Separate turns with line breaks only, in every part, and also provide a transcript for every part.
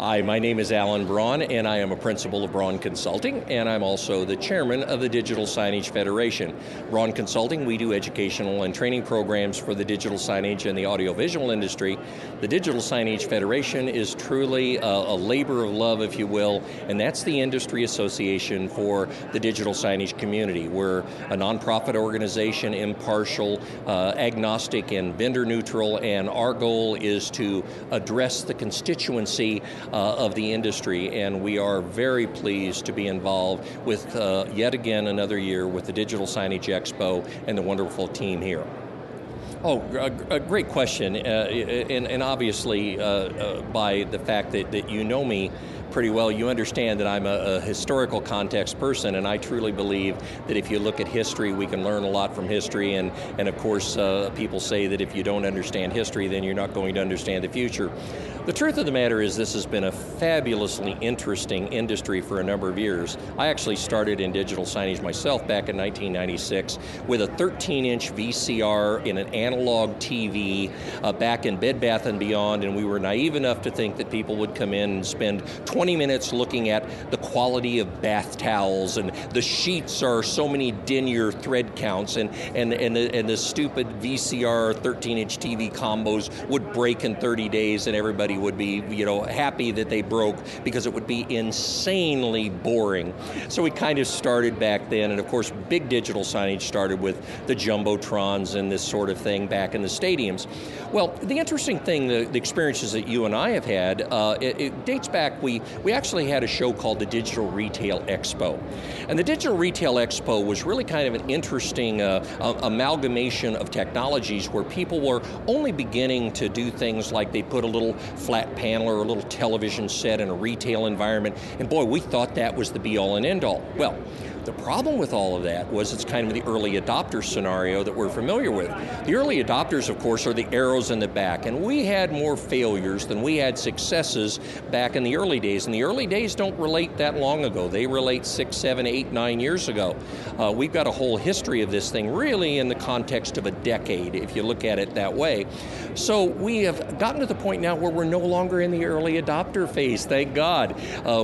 Hi, my name is Alan Brawn, and I am a principal of Brawn Consulting, and I'm also the chairman of the Digital Signage Federation. Brawn Consulting, we do educational and training programs for the digital signage and the audiovisual industry. The Digital Signage Federation is truly a labor of love, if you will, and that's the industry association for the digital signage community. We're a nonprofit organization, impartial, agnostic, and vendor neutral, and our goal is to address the constituency of the industry, and we are very pleased to be involved with yet again another year with the Digital Signage Expo and the wonderful team here. Oh, a great question, and obviously by the fact that you know me pretty well, you understand that I'm a historical context person, and I truly believe that if you look at history, we can learn a lot from history, and of course people say that if you don't understand history, then you're not going to understand the future. The truth of the matter is this has been a fabulously interesting industry for a number of years. I actually started in digital signage myself back in 1996 with a 13-inch VCR in an analog TV back in Bed Bath & Beyond, and we were naive enough to think that people would come in and spend 20 minutes looking at the quality of bath towels, and the sheets are so many denier thread counts, and the stupid VCR 13-inch TV combos would break in 30 days, and everybody would be, happy that they broke because it would be insanely boring. So we kind of started back then, and of course big digital signage started with the Jumbotrons and this sort of thing back in the stadiums. Well, the interesting thing, the experiences that you and I have had, it dates back, we actually had a show called the Digital Retail Expo. And the Digital Retail Expo was really kind of an interesting amalgamation of technologies where people were only beginning to do things like they put a little flat panel or a little television set in a retail environment, and boy, we thought that was the be-all and end-all. Well, the problem with all of that was it's kind of the early adopter scenario that we're familiar with. The early adopters, of course, are the arrows in the back, and we had more failures than we had successes back in the early days, and the early days don't relate that long ago. They relate 6, 7, 8, 9 years ago. We've got a whole history of this thing really in the context of a decade, if you look at it that way. So we have gotten to the point now where we're no longer in the early adopter phase, thank God.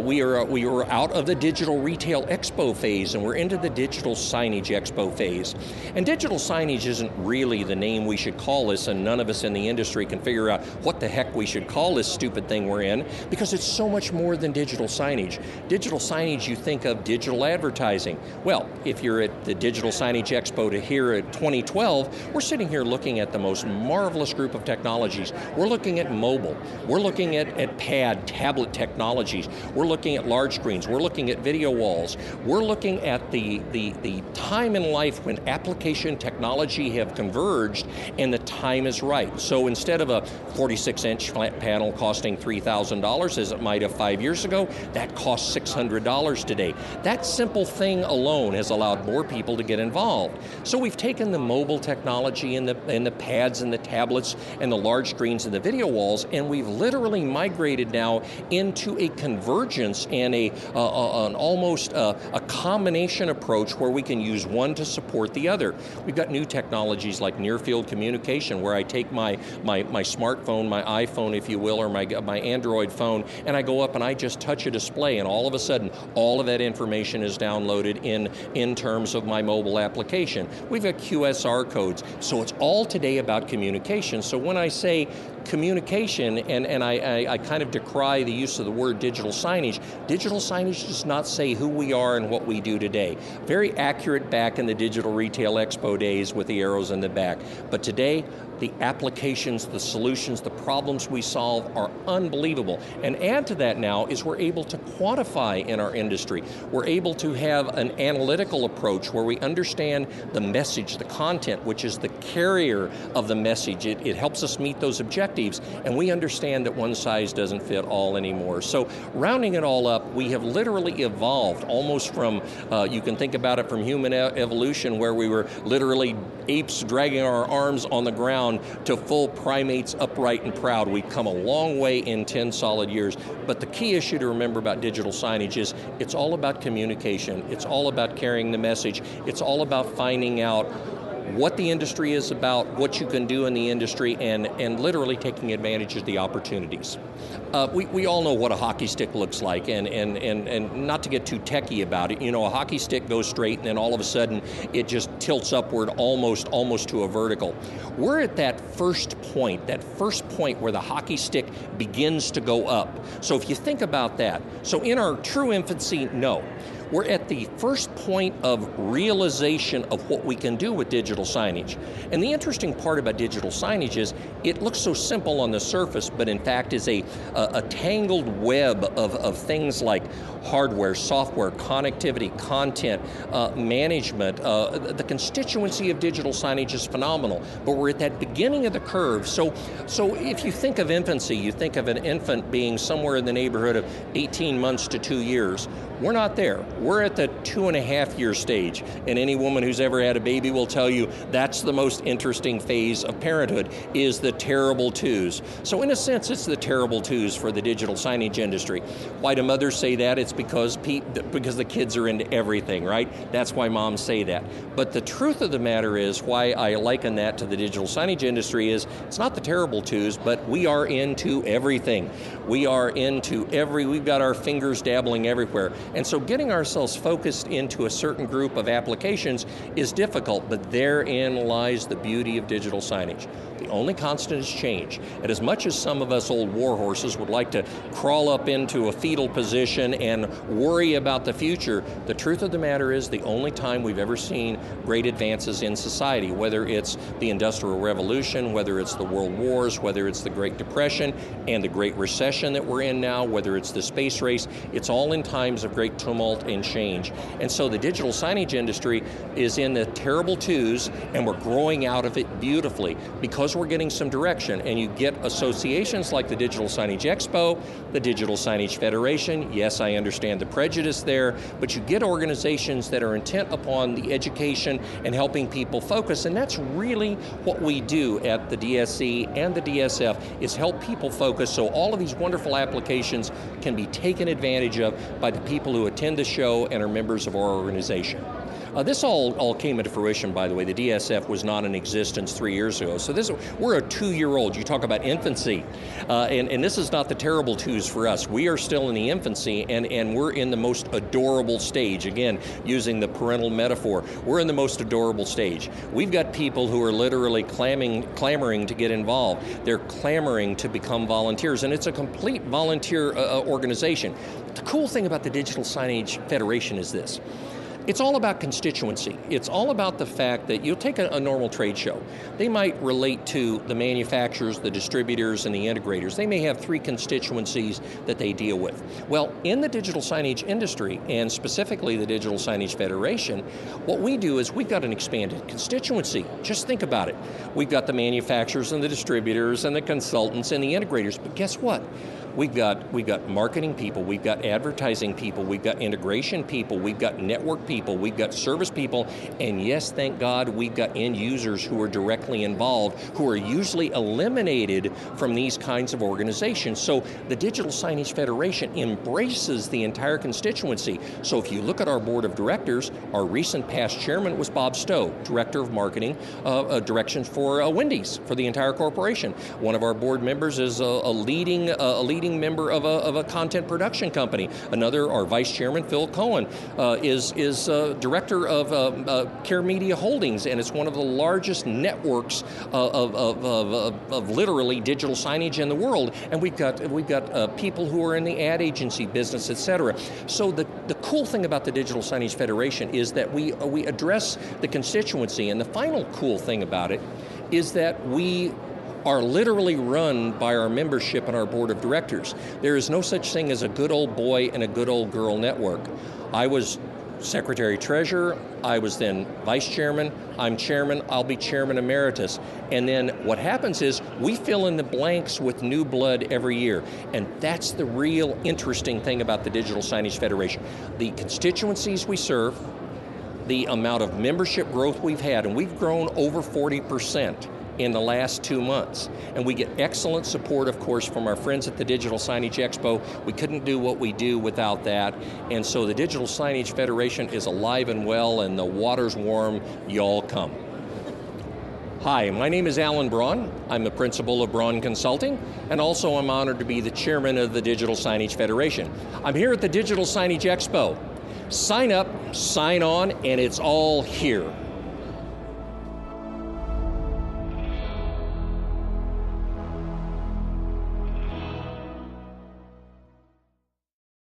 We are out of the Digital Retail Expo phase, and we're into the Digital Signage Expo phase. And digital signage isn't really the name we should call this, and none of us in the industry can figure out what the heck we should call this stupid thing we're in, because it's so much more than digital signage. Digital signage, you think of digital advertising. Well, if you're at the Digital Signage Expo to here at 2012, we're sitting here looking at the most marvelous group of technologies. We're looking at mobile. We're looking at tablet technologies. We're looking at large screens. We're looking at video walls. We're looking at the time in life when application technology have converged and the time is right. So instead of a 46-inch flat panel costing $3,000 as it might have 5 years ago, that costs $600 today. That simple thing alone has allowed more people to get involved. So we've taken the mobile technology and the pads and the tablets and the large screens and the video walls, and we've literally migrated now into a convergence and an almost a combination approach where we can use one to support the other. We've got new technologies like near-field communication, where I take my smartphone, my iPhone, if you will, or my Android phone, and I go up and I just touch a display, and all of a sudden, all of that information is downloaded in terms of my mobile application. We've got QSR codes, so it's all today about communication. So when I say communication, and I kind of decry the use of the word digital signage does not say who we are and what we do today. Very accurate back in the Digital Retail Expo days with the arrows in the back. But today, the applications, the solutions, the problems we solve are unbelievable. And add to that now is we're able to quantify in our industry. We're able to have an analytical approach where we understand the message, the content, which is the carrier of the message. It helps us meet those objectives, and we understand that one size doesn't fit all anymore. So rounding it all up, we have literally evolved almost from, you can think about it from human evolution, where we were literally apes dragging our arms on the ground to full primates upright and proud. We've come a long way in 10 solid years, but the key issue to remember about digital signage is it's all about communication. It's all about carrying the message. It's all about finding out what the industry is about, what you can do in the industry, and literally taking advantage of the opportunities. We all know what a hockey stick looks like, and not to get too techie about it, a hockey stick goes straight and then all of a sudden it just tilts upward almost to a vertical. We're at that first point where the hockey stick begins to go up. So if you think about that, so in our true infancy, no. We're at the first point of realization of what we can do with digital signage. And the interesting part about digital signage is it looks so simple on the surface, but in fact is a tangled web of things like hardware, software, connectivity, content, management. The constituency of digital signage is phenomenal, but we're at that beginning of the curve. So if you think of infancy, you think of an infant being somewhere in the neighborhood of 18 months to 2 years. We're not there. We're at the 2.5-year stage, and any woman who's ever had a baby will tell you that's the most interesting phase of parenthood, is the terrible twos. So in a sense, it's the terrible twos for the digital signage industry. Why do mothers say that? It's because the kids are into everything, right? That's why moms say that. But the truth of the matter is, why I liken that to the digital signage industry is, it's not the terrible twos, but we are into everything. We've got our fingers dabbling everywhere. And so getting ourselves focused into a certain group of applications is difficult, but therein lies the beauty of digital signage. The only constant is change. And as much as some of us old war horses would like to crawl up into a fetal position and worry about the future, the truth of the matter is the only time we've ever seen great advances in society, whether it's the Industrial Revolution, whether it's the World Wars, whether it's the Great Depression and the Great Recession that we're in now, whether it's the space race, it's all in times of great tumult and change. And so the digital signage industry is in the terrible twos, and we're growing out of it beautifully because we're getting some direction. And you get associations like the Digital Signage Expo, the Digital Signage Federation. Yes, I understand the prejudice there, but you get organizations that are intent upon the education and helping people focus, and that's really what we do at the DSE and the DSF, is help people focus so all of these wonderful applications can be taken advantage of by the people who attend the show and are members of our organization. This all came into fruition, by the way. The DSF was not in existence 3 years ago. So we're a 2-year-old. You talk about infancy. And this is not the terrible twos for us. We are still in the infancy, and we're in the most adorable stage. Again, using the parental metaphor, we're in the most adorable stage. We've got people who are literally clamoring to get involved. They're clamoring to become volunteers, and it's a complete volunteer organization. The cool thing about the Digital Signage Federation is this. It's all about constituency. It's all about the fact that you'll take a normal trade show. They might relate to the manufacturers, the distributors, and the integrators. They may have 3 constituencies that they deal with. Well, in the digital signage industry, and specifically the Digital Signage Federation, what we do is we've got an expanded constituency. Just think about it. We've got the manufacturers and the distributors and the consultants and the integrators, but guess what? We've got marketing people, we've got advertising people, we've got integration people, we've got network people, we've got service people, and yes, thank God, we've got end users who are directly involved, who are usually eliminated from these kinds of organizations. So the Digital Signage Federation embraces the entire constituency. So if you look at our board of directors, our recent past chairman was Bob Stowe, Director of Marketing, Directions for Wendy's, for the entire corporation. One of our board members is a leading member of a content production company. Another, our vice chairman, Phil Cohen, is director of Care Media Holdings, and it's one of the largest networks of literally digital signage in the world. And we've got people who are in the ad agency business, et cetera. So the cool thing about the Digital Signage Federation is that we address the constituency, and the final cool thing about it is that we are literally run by our membership and our board of directors. There is no such thing as a good old boy and a good old girl network. I was Secretary Treasurer, I was then Vice Chairman, I'm Chairman, I'll be Chairman Emeritus. And then what happens is we fill in the blanks with new blood every year. And that's the real interesting thing about the Digital Signage Federation. The constituencies we serve, the amount of membership growth we've had, and we've grown over 40% in the last 2 months. And we get excellent support, of course, from our friends at the Digital Signage Expo. We couldn't do what we do without that. And so the Digital Signage Federation is alive and well, and the water's warm. Y'all come. Hi, my name is Alan Brawn. I'm the principal of Brawn Consulting, and also I'm honored to be the chairman of the Digital Signage Federation. I'm here at the Digital Signage Expo. Sign up, sign on, and it's all here.